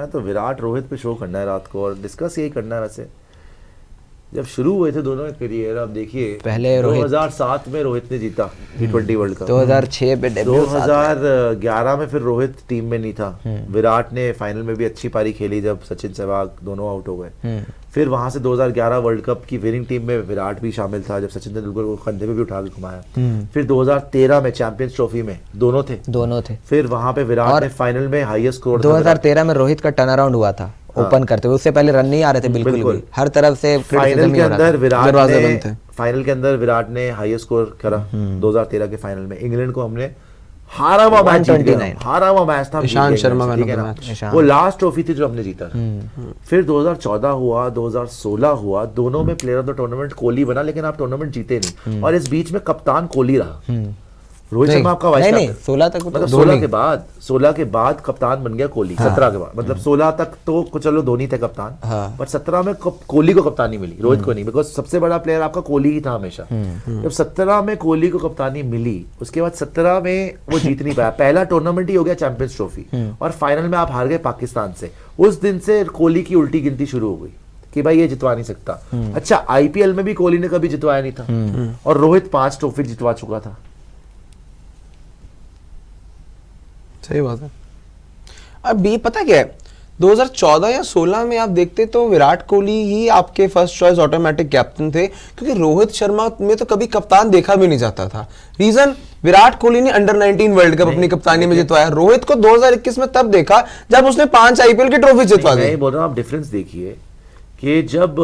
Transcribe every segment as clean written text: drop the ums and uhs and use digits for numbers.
मैं तो विराट रोहित पे शो करना है रात को और डिस्कस यही करना है। वैसे जब शुरू हुए थे दोनों के करियर, आप देखिए पहले 2007 में रोहित ने जीता T20 वर्ल्ड कप, 2006 पे डेब्यू, 2011 में फिर रोहित टीम में नहीं था, विराट ने फाइनल में भी अच्छी पारी खेली जब सचिन सहवाग दोनों आउट हो गए। फिर वहां से 2011 वर्ल्ड कप की विनिंग टीम में विराट भी शामिल था जब सचिन तेंदुलकर को कंधे पे भी उठा के घुमाया। फिर 2013 में चैंपियंस ट्रॉफी में दोनों थे। फिर वहां पे विराट ने फाइनल में हाईएस्ट स्कोर 2013 में रोहित का टर्न अराउंड हुआ था ओपन करते हुए, उससे पहले रन नहीं आ रहे थे बिल्कुल भी, हर तरफ से फाइनल के अंदर विराट ने हाईएस्ट स्कोर करा 2013 के फाइनल में। इंग्लैंड को हमने हारा हुआ मैच था, ईशांत शर्मा का वो लास्ट ट्रॉफी थी जो हमने जीता। फिर 2014 हुआ, 2016 हुआ, दोनों में player of the tournament Kohli बना, लेकिन आप टूर्नामेंट जीते नहीं। और इस बीच में कप्तान कोहली रहा, रोहित शर्मा आपका वाइस कैप्टन। 16 तक मतलब 16 के बाद कप्तान बन गया कोहली। 17 के बाद, मतलब 16 तक तो चलो धोनी थे कप्तान, पर 17 में कोहली को कप्तानी मिली, रोहित को नहीं, बिकॉज सबसे बड़ा प्लेयर आपका कोहली ही था हमेशा। जब 17 में कोहली को कप्तानी मिली, उसके बाद 17 में वो जीत नहीं पाया। पहला टूर्नामेंट ही हो गया चैंपियंस ट्रॉफी, और फाइनल में आप हार गए पाकिस्तान से। उस दिन से कोहली की उल्टी गिनती शुरू हो गई कि भाई ये जितवा नहीं सकता। अच्छा, आईपीएल में भी कोहली ने कभी जितवाया नहीं था, और रोहित 5 ट्रॉफी जितवा चुका था। सही बात है। अब ये पता क्या है, 2014 या 16 में आप देखते तो विराट कोहली ही आपके फर्स्ट चॉइस ऑटोमेटिक कैप्टन थे, क्योंकि रोहित शर्मा में तो कभी कप्तान देखा भी नहीं जाता था। रीजन, विराट कोहली ने अंडर 19 वर्ल्ड कप अपनी कप्तानी में जितवाया। रोहित को 2021 में तब देखा जब उसने 5 आईपीएल की ट्रॉफी जितवा दी। मैं बोल रहा हूं, आप डिफरेंस देखिए कि जब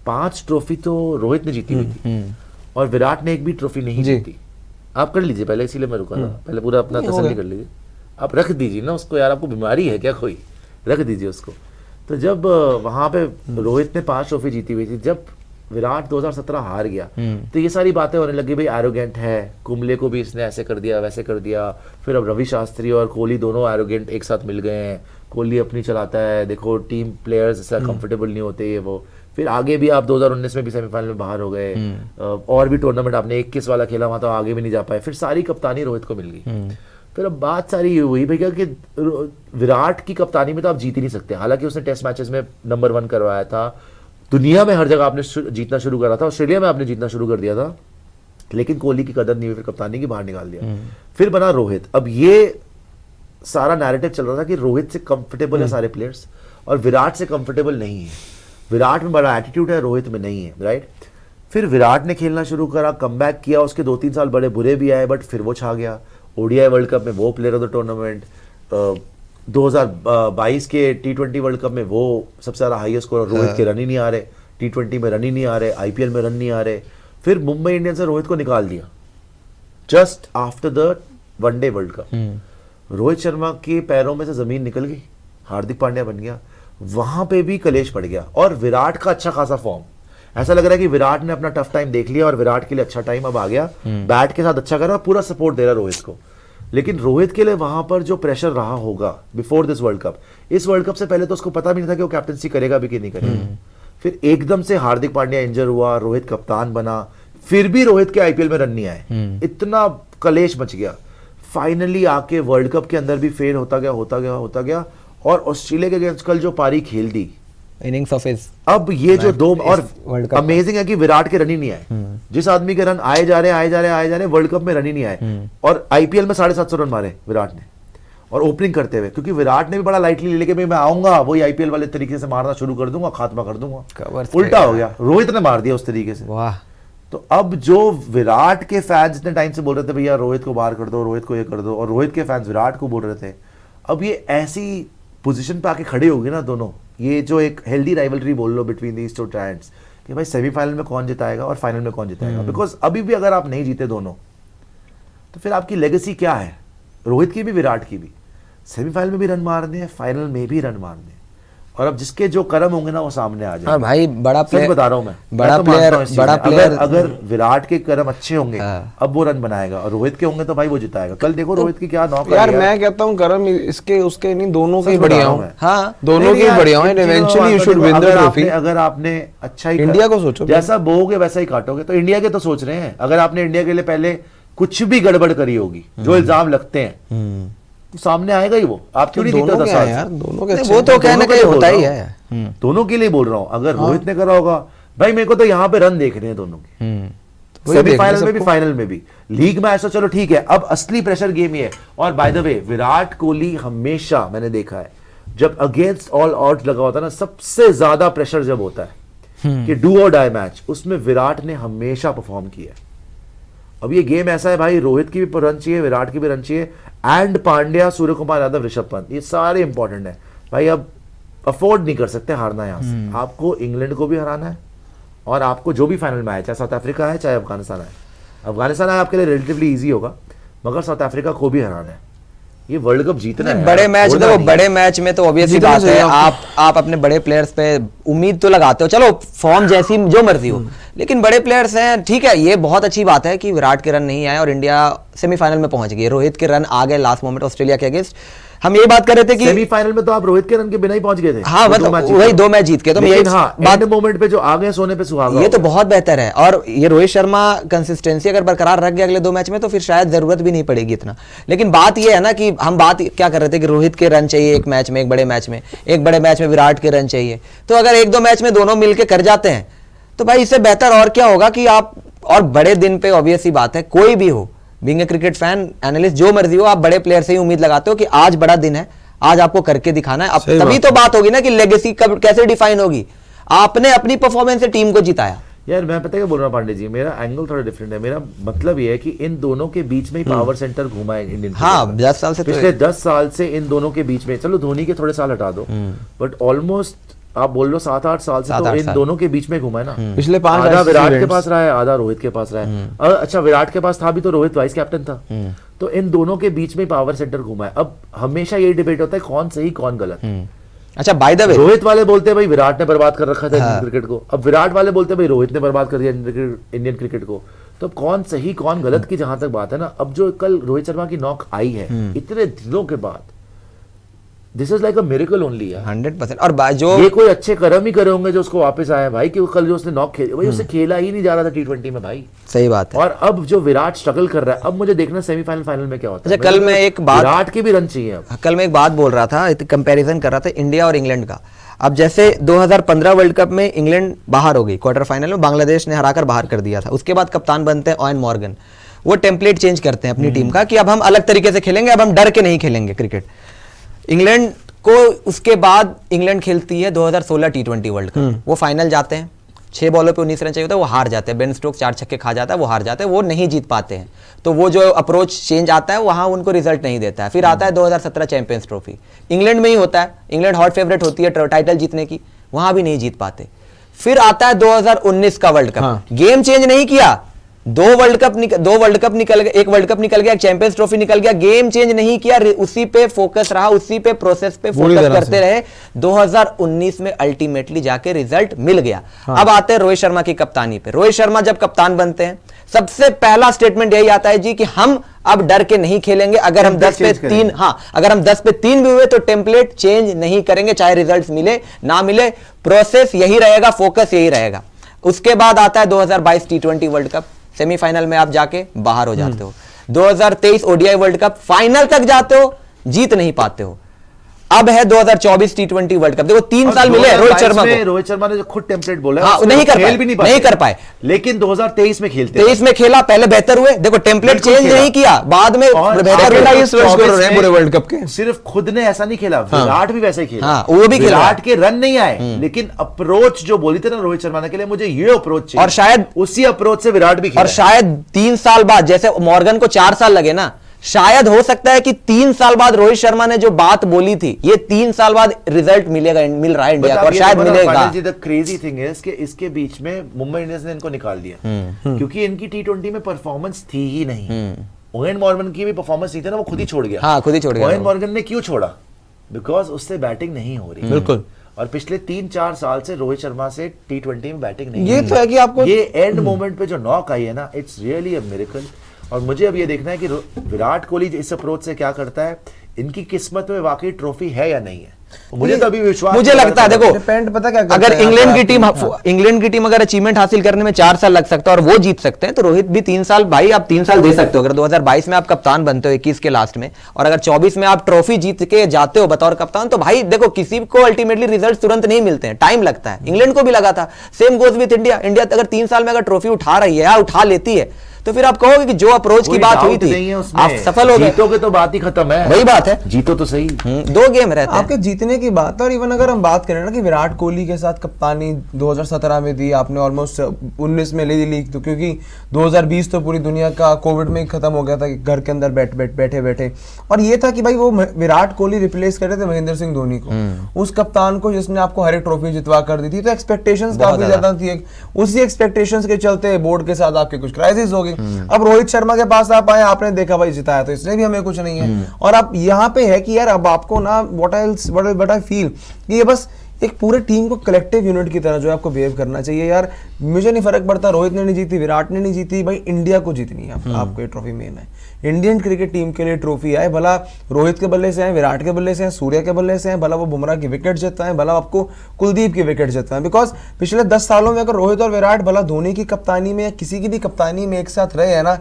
5 ट्रॉफी तो रोहित ने जीती हुई थी और विराट ने एक भी ट्रॉफी नहीं जीती। आप कर लीजिए पहले, इसीलिए मैं रुका था, पहले पूरा अपना तसल्ली कर लीजिए। आप रख दीजिए ना उसको, यार आपको बीमारी है क्या कोई, रख दीजिए उसको। तो जब वहां पे रोहित ने 5 ट्रॉफी जीती हुई थी, जब विराट 2017 हार गया, तो ये सारी बातें होने लगी, भाई एरोगेंट है, कुंबले को भी इसने ऐसे कर दिया वैसे कर दिया। फिर अब रवि शास्त्री और कोहली दोनों एरोगेंट एक साथ मिल गए हैं, कोहली अपनी चलाता है, देखो टीम प्लेयर्स ऐसा कंफर्टेबल नहीं होते ये वो। फिर आगे भी आप 2019 में भी सेमीफाइनल में बाहर हो गए, और भी टूर्नामेंट आपने 21 वाला खेला, वहां तो आगे भी नहीं जा पाए। फिर सारी कप्तानी रोहित को मिल गई। फिर अब बात सारी ये हुई भैया कि विराट की कप्तानी में तो आप जीत ही नहीं सकते। हालांकि उसने टेस्ट मैचेस में नंबर 1 करवाया था, दुनिया में हर जगह आपने जीतना शुरू करा था, ऑस्ट्रेलिया में आपने जीतना शुरू कर दिया था, लेकिन कोहली की कदर नहीं हुई, फिर कप्तानी की बाहर निकाल दिया। फिर बना रोहित। अब ये सारा नैरेटिव चल रहा था कि रोहित से कंफर्टेबल है सारे प्लेयर्स और विराट से कंफर्टेबल नहीं है। विराट में बड़ा एटीट्यूड है, रोहित में नहीं है, राइट। फिर विराट ने खेलना शुरू करा, कमबैक किया, उसके 2-3 साल बड़े बुरे भी आए, बट फिर वो छा गया। ओडीआई वर्ल्ड कप में वो प्लेयर ऑफ द टूर्नामेंट, 2022 के T20 वर्ल्ड कप में वो सबसे ज्यादा हाईएस्ट स्कोर, रोहित के रन ही नहीं आ रहे, T20 में रन ही नहीं आ रहे, आईपीएल में रन नहीं आ रहे। फिर मुंबई इंडियंस ने रोहित को निकाल दिया just after the one day world cup. Rohit Sharma के पैरों में से जमीन निकल गई, हार्दिक पांड्या बन गया, वहां पे भी कलेश पड़ गया। और विराट का अच्छा खासा फॉर्म, ऐसा लग रहा है कि विराट ने अपना टफ टाइम देख लिया और विराट के लिए अच्छा टाइम अब आ गया, बैट के साथ अच्छा कर रहा है, पूरा सपोर्ट दे रहा है रोहित को। लेकिन रोहित के लिए वहां पर जो प्रेशर रहा होगा बिफोर दिस वर्ल्ड कप, इस वर्ल्ड कप से पहले तो उसको पता भी नहीं था कि वो कैप्टनसी करेगा भी कि नहीं करेगा। फिर एकदम से हार्दिक पांड्या इंजर हुआ, रोहित कप्तान बना, फिर भी रोहित के आईपीएल में रन नहीं आए, इतना कलेश मच गया। फाइनली आके वर्ल्ड कप के अंदर भी फेल होता गया और ऑस्ट्रेलिया के अगेंस्ट कल जो पारी खेल दी, इनिंग्स ऑफ हिज, अब ये जो 2 और अमेजिंग है कि विराट के रन ही नहीं आए। जिस आदमी के रन आए जा रहे वर्ल्ड कप में रन ही नहीं आए, और आईपीएल में 750 रन मारे विराट ने, और ओपनिंग करते हुए, क्योंकि विराट ने भी बड़ा लाइटली ले लेके मैं आऊंगा वही आईपीएल वाले तरीके से मारना शुरू कर दूंगा, खात्मा कर दूंगा। उल्टा हो गया, रोहित ने मार दिया उस तरीके से। वाह। तो अब जो विराट के फैंस इतने टाइम से बोल रहे थे भैया रोहित को बाहर कर दो, रोहित को ये कर दो, और रोहित के फैंस विराट को बोल रहे थे, अब ये ऐसी पोजीशन पे आके खड़े हो गए ना दोनों, ये जो एक हेल्दी राइवलरी बोल लो बिटवीन दीज 2 जायंट्स, कि भाई सेमीफाइनल में कौन जिताएगा और फाइनल में कौन जिताएगा। बिकॉज अभी भी अगर आप नहीं जीते दोनों, तो फिर आपकी लेगेसी क्या है, रोहित की भी विराट की भी। सेमीफाइनल में भी रन मारने हैं, फाइनल में भी रन मारने हैं, और अब जिसके जो कर्म होंगे ना वो सामने आ जाए। भाई बड़ा प्लेयर, बता रहा हूं मैं, बड़ा प्लेयर अगर विराट के कर्म अच्छे होंगे अब वो रन बनाएगा, और रोहित के होंगे तो भाई वो जिताएगा। कल देखो रोहित की क्या नॉक। यार मैं कहता हूँ कर्म इसके उसके नहीं, दोनों के बढ़िया हो। हाँ, दोनों के बढ़िया हो। Eventually you should win the trophy. अगर आपने अच्छा ही इंडिया को सोचो, जैसा बोओगे वैसा ही काटोगे, तो इंडिया के तो सोच रहे हैं। अगर आपने इंडिया के लिए पहले कुछ भी गड़बड़ करी होगी, जो इल्जाम लगते हैं, सामने आएगा ही वो, आप क्यों नहीं दोनों जीतते के 10 हैं साल यार, से? दोनों के नहीं, अच्छे वो हैं। तो कहने दोनों का के लिए बोल होता ही रहा है। हूं। दोनों के लिए बोल रहा हूं, अगर रोहित ने करा होगा भाई, मेरे को तो यहाँ पे रन देख रहे हैं दोनों के, वही देख रहे सेमीफाइनल में भी सबको। फाइनल में भी। लीग मैच तो चलो ठीक है, अब असली प्रेशर गेम ही है। और by the way Virat Kohli हमेशा मैंने देखा है जब अगेंस्ट ऑल ऑड्स लगा होता है ना, सबसे ज्यादा प्रेशर जब होता है कि डू और डाई मैच, उसमें विराट ने हमेशा परफॉर्म किया है। अब ये गेम ऐसा है भाई, रोहित की भी रन चाहिए, विराट की भी रन चाहिए, एंड पांड्या, सूर्य कुमार यादव, ऋषभ पंत, ये सारे इंपॉर्टेंट है भाई। अब अफोर्ड नहीं कर सकते हारना यहां से। आपको इंग्लैंड को भी हराना है, और आपको जो भी फाइनल में आए, चाहे साउथ अफ्रीका है चाहे अफगानिस्तान है, अफगानिस्तान आए आपके लिए रिलेटिवली इजी होगा, मगर साउथ अफ्रीका को भी हराना है। ये वर्ल्ड कप जीतना है बड़े यार, मैच छोड़ना देखो, नहीं। बड़े मैच में तो ऑब्वियसली जीतना बात है, चाहिए आप अपने बड़े प्लेयर्स पे उम्मीद तो लगाते हो, चलो फॉर्म जैसी जो मर्जी हो, लेकिन बड़े प्लेयर्स हैं, ठीक है। ये बहुत अच्छी बात है कि विराट के रन नहीं आए और इंडिया सेमीफाइनल में पहुंच गई। रोहित के रन आ गए लास्ट मोमेंट ऑस्ट्रेलिया के अगेंस्ट। हम ये बात कर रहे थे कि सेमीफाइनल में तो आप रोहित के रन के बिना ही पहुंच गए थे। हाँ, वो मतलब मैच वही जीते। 2 मैच जीत के, तो लेकिन यही हाँ, बात, एंड मोमेंट पे जो आ गए सोने पे सुहागा ये तो होगा। बहुत बेहतर है। और ये रोहित शर्मा कंसिस्टेंसी अगर बरकरार रख गया अगले 2 मैच में, तो फिर शायद जरूरत भी नहीं पड़ेगी इतना। लेकिन बात ये है ना कि हम बात क्या कर रहे थे कि रोहित के रन चाहिए एक मैच में, एक बड़े मैच में, एक बड़े मैच में विराट के रन चाहिए। तो अगर 1-2 मैच में दोनों मिलके कर जाते हैं, तो भाई इससे बेहतर और क्या होगा कि आप, और बड़े दिन पे ऑब्वियस सी बात है, कोई भी हो, being a cricket fan, analyst, जो मर्जी हो, आप बड़े प्लेयर से ही उम्मीद लगाते हो कि आज बड़ा दिन है, आज आपको करके दिखाना है। अब सही तभी बात तो बात होगी ना कि लेगेसी कब कैसे डिफाइन होगी। आपने अपनी परफॉर्मेंस से टीम को जिताया। यार मैं पता है क्या बोल रहा हूँ पांडे जी, मेरा एंगल थोड़ा डिफरेंट है। मेरा मतलब ये है कि इन दोनों के बीच में ही पावर सेंटर घूमा है इंडियन हाँ, क्रिकेट में। 10 साल से तो पिछले 10 साल से इन दोनों के बीच में, चलो धोनी के थोड़े साल हटा दो, बट ऑलमोस्ट आप बोल लो 7-8 साल से 7-8 तो इन साल। दोनों के बीच में घुमा है ना। पिछले 5 आधा ऐसे विराट के events। पास रहा है, आधा रोहित के पास रहा है। अच्छा विराट के पास था भी तो रोहित वाइस कैप्टन था, तो इन दोनों के बीच में पावर सेंटर घुमा है। अब हमेशा यही डिबेट होता है कौन सही कौन गलत। अच्छा, बाय द वे, रोहित वाले बोलते हैं भाई विराट ने बर्बाद कर रखा था इंडियन क्रिकेट को, अब विराट वाले बोलते हैं भाई रोहित ने बर्बाद कर दिया इंडियन क्रिकेट को। तो अब कौन सही कौन गलत की जहां तक बात है ना, अब जो कल रोहित शर्मा की नॉक आई है इतने दिनों के बाद, this is like a miracle only यार। 100%। और जो ये कोई अच्छे कर्म ही करे होंगे जो उसको वापस आया भाई, कि कल जो उसने नॉक खेली भाई, उससे खेला ही नहीं जा रहा था T20 में भाई। सही बात है। और अब जो विराट स्ट्रगल कर रहा है, अब मुझे देखना सेमीफाइनल फाइनल में क्या होता है। अच्छा, कल मैं एक बात, विराट के भी रन चाहिए अब। कल मैं एक बात बोल रहा था, कंपैरिजन कर रहा था इंडिया और इंग्लैंड का। अब जैसे 2015 वर्ल्ड कप में इंग्लैंड बाहर हो गई क्वार्टर फाइनल में, बांग्लादेश ने हराकर बाहर कर दिया था। उसके बाद कप्तान बनते हैं ओवेन मॉर्गन। वो टेम्पलेट चेंज करते हैं अपनी टीम का कि अब हम अलग तरीके से खेलेंगे, अब हम डर के नहीं खेलेंगे क्रिकेट। इंग्लैंड को उसके बाद इंग्लैंड खेलती है 2016 T20 वर्ल्ड कप। वो फाइनल जाते हैं, 6 बॉलों पे 19 रन चाहिए होता है, वो हार जाते हैं। बेन स्टोक्स 4 छक्के खा जाता है, वो हार जाते हैं, वो नहीं जीत पाते हैं। तो वो जो अप्रोच चेंज आता है वहां उनको रिजल्ट नहीं देता है। फिर आता है 2017 चैंपियंस ट्रॉफी, इंग्लैंड में ही होता है, इंग्लैंड हॉट फेवरेट होती है टाइटल जीतने की, वहां भी नहीं जीत पाते। फिर आता है 2019 का वर्ल्ड कप। हाँ। गेम चेंज नहीं किया, 2 वर्ल्ड कप निकल गया, 1 वर्ल्ड कप निकल गया, एक चैंपियंस ट्रॉफी निकल गया, गेम चेंज नहीं किया, उसी पे फोकस रहा, उसी पे प्रोसेस पे पूरी फोकस तरह करते से। रहे। 2019 में अल्टीमेटली जाके रिजल्ट मिल गया। अब आते हैं रोहित शर्मा की कप्तानी पे। रोहित शर्मा जब कप्तान बनते हैं, सबसे पहला स्टेटमेंट यही आता है जी कि हम अब डर के नहीं खेलेंगे। अगर हम 10 पे 3, हाँ, अगर हम 10 पे 3 भी हुए तो टेम्पलेट चेंज नहीं करेंगे, चाहे रिजल्ट्स मिले ना मिले, प्रोसेस यही रहेगा, फोकस यही रहेगा। उसके बाद आता है 2022 T20 वर्ल्ड कप, सेमीफाइनल में आप जाके बाहर हो जाते हो। 2023 ODI वर्ल्ड कप, फाइनल तक जाते हो, जीत नहीं पाते हो। अब है 2024 T20 वर्ल्ड कप। देखो 3 साल मिले रोहित शर्मा को। रोहित शर्मा ने जो खुद टेम्पलेट बोला, हाँ, उसमें नहीं कर खेल पाए, भी नहीं कर पाए। लेकिन 2023 में खेलते 23 में खेला, पहले बेहतर हुए। देखो टेम्पलेट बिल्कुल चेंज खेला। नहीं किया, बाद में और बेहतर आगे हुए। हाईएस्ट रन स्कोरर 24 हैं पूरे वर्ल्ड कप के। सिर्फ खुद ने ऐसा नहीं खेला, विराट भी वैसे ही खेला। हाँ, वो भी खेला। विराट के रन नहीं आए, लेकिन अप्रोच जो बोली थी ना रोहित शर्मा ने के लिए, मुझे ये अप्रोच चाहिए, और शायद उसी अप्रोच से विराट भी खेला और शायद 3 साल बाद, जैसे मॉर्गन को 4 साल लगे ना, शायद हो सकता है कि 3 साल बाद रोहित शर्मा ने जो बात बोली थी, ये 3 साल बाद रिजल्ट मिलेगा, मिल रहा है इंडिया को, और शायद मिलेगा। द क्रेजी थिंग इज कि इसके बीच में मुंबई इंडियंस ने इनको निकाल दिया, क्योंकि इनकी T20 में परफॉर्मेंस थी ही नहीं। ओवेन मॉर्गन की भी परफॉर्मेंस नहीं थी ना, वो खुद ही छोड़ गया। हाँ, खुद ही छोड़ गया। ओवेन मॉर्गन ने क्यों छोड़ा? बिकॉज उससे बैटिंग नहीं हो रही। बिल्कुल। और पिछले 3-4 साल से रोहित शर्मा से T20 में बैटिंग नहीं ये हो रही। तो है कि आपको ये एंड मोमेंट पे जो नॉक आई है ना, इट्स रियली अ मिरेकल। और मुझे अब ये देखना है कि विराट कोहली इस अप्रोच से क्या करता है। इनकी किस्मत में वाकई ट्रॉफी है या नहीं है। मुझे तो अभी विश्वास मुझे नहीं लगता है, आता। देखो डिपेंड पता क्या करता अगर है, इंग्लैंड की टीम अगर अचीवमेंट हासिल करने में 4 साल लग सकता है और वो जीत सकते हैं, तो रोहित भी 3 साल, भाई आप 3 साल दे सकते हो। अगर 2022 में आप कप्तान बनते हो 21 के लास्ट में, और अगर 24 में आप ट्रॉफी जीत के जाते हो बतौर कप्तान, तो भाई देखो किसी को अल्टीमेटली रिजल्ट तुरंत नहीं मिलते हैं, टाइम लगता है। इंग्लैंड को भी लगा था, same goes with India. India अगर 3 साल में अगर ट्रॉफी उठा रही है या उठा लेती है, तो फिर आप कहोगे कि जो अप्रोच की कोई बात हुई doubt नहीं है थी उसमें। आप सफल हो गए। जीतोगे तो बात ही खत्म है। वही बात है, जीतो तो सही। 2 गेम रहते हैं। आपके जीतने की बात है। और इवन अगर हम बात करें ना कि विराट कोहली के साथ कप्तानी 2017 में दी आपने, ऑलमोस्ट 19 में ले ली, तो क्योंकि 2020 तो पूरी दुनिया का कोविड में ही खत्म हो गया था, घर के अंदर बैठे बैठे। और ये था कि भाई वो विराट कोहली रिप्लेस कर रहे थे महेंद्र सिंह धोनी को, उस कप्तान को जिसने आपको हर एक ट्रॉफी जितवा कर दी थी। तो एक्सपेक्टेशंस काफी ज्यादा थी, उसी एक्सपेक्टेशंस के चलते बोर्ड के साथ आपके कुछ क्राइसिस हो गई। अब रोहित शर्मा के पास आप आए, आपने देखा भाई जिताया तो इसने भी हमें कुछ नहीं है। और अब यहाँ पे है कि यार अब आपको ना व्हाट आई फील कि ये बस एक पूरे टीम को कलेक्टिव यूनिट की तरह जो है आपको बिहेव करना चाहिए। यार मुझे नहीं फर्क पड़ता रोहित ने नहीं जीती, विराट ने नहीं जीती, भाई इंडिया को जीतनी है। आपको ये ट्रॉफी मेन है, इंडियन क्रिकेट टीम के लिए ट्रॉफी आए, भला रोहित के बल्ले से आए, विराट के बल्ले से आए, सूर्य के बल्ले से आए, भला वो बुमराह की विकेट जिताएं, भला आपको कुलदीप की विकेट जिताएं। बिकॉज पिछले 10 सालों में अगर रोहित और विराट भला धोनी की कप्तानी में या किसी की भी कप्तानी में एक साथ रहे हैं ना,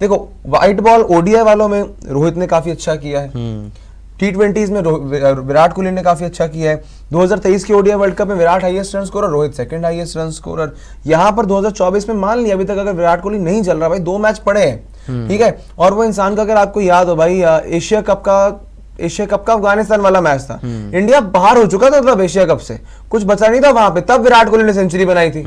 देखो व्हाइट बॉल ओडीआई वालों में रोहित ने काफी अच्छा किया है, T20s में विराट कोहली ने काफी अच्छा किया है। 2023 के ओडीआई वर्ल्ड कप में Virat highest run scorer, Rohit second highest run scorer. यहाँ पर 2024 में मान लिया अभी तक अगर विराट कोहली नहीं चल रहा, भाई 2 मैच पड़े हैं, ठीक है। और वो इंसान का अगर आपको याद हो भाई एशिया कप का अफगानिस्तान वाला मैच था, इंडिया बाहर हो चुका था मतलब एशिया कप से, कुछ बचा नहीं था वहां पे, तब विराट कोहली ने सेंचुरी बनाई थी।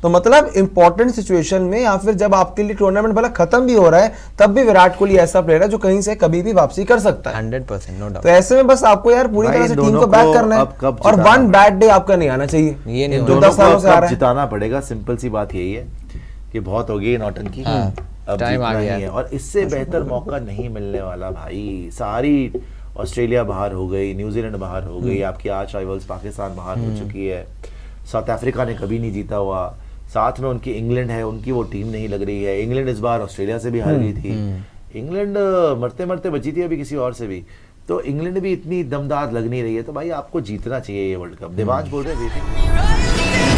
तो मतलब इंपॉर्टेंट सिचुएशन में या फिर जब आपके लिए टूर्नामेंट भला खत्म भी हो रहा है, तब भी विराट कोहली ऐसा प्लेयर है जो कहीं से कभी भी वापसी कर सकता है 100% नो डाउट। तो ऐसे में बस आपको यार पूरी तरह से टीम को बैक करना है और वन बैड डे आपका नहीं आना चाहिए। ये नहीं जो 10 सालों से आ रहा है जिताना पड़ेगा। सिंपल सी बात यही है कि बहुत हो गई नौटंकी, अब टाइम जीतना आ ही गया है और इससे बेहतर मौका नहीं मिलने वाला भाई। सारी ऑस्ट्रेलिया बाहर हो गई, न्यूजीलैंड बाहर हो गई, आपकी आर्च राइवल्स पाकिस्तान बाहर हो चुकी है, साउथ अफ्रीका ने कभी नहीं जीता हुआ, साथ में उनकी इंग्लैंड है, उनकी वो टीम नहीं लग रही है। इंग्लैंड इस बार ऑस्ट्रेलिया से भी हार गई थी, इंग्लैंड मरते मरते बची थी अभी किसी और से भी, तो इंग्लैंड भी इतनी दमदार लग नहीं रही है। तो भाई आपको जीतना चाहिए ये वर्ल्ड कप। देवांश बोल रहे थे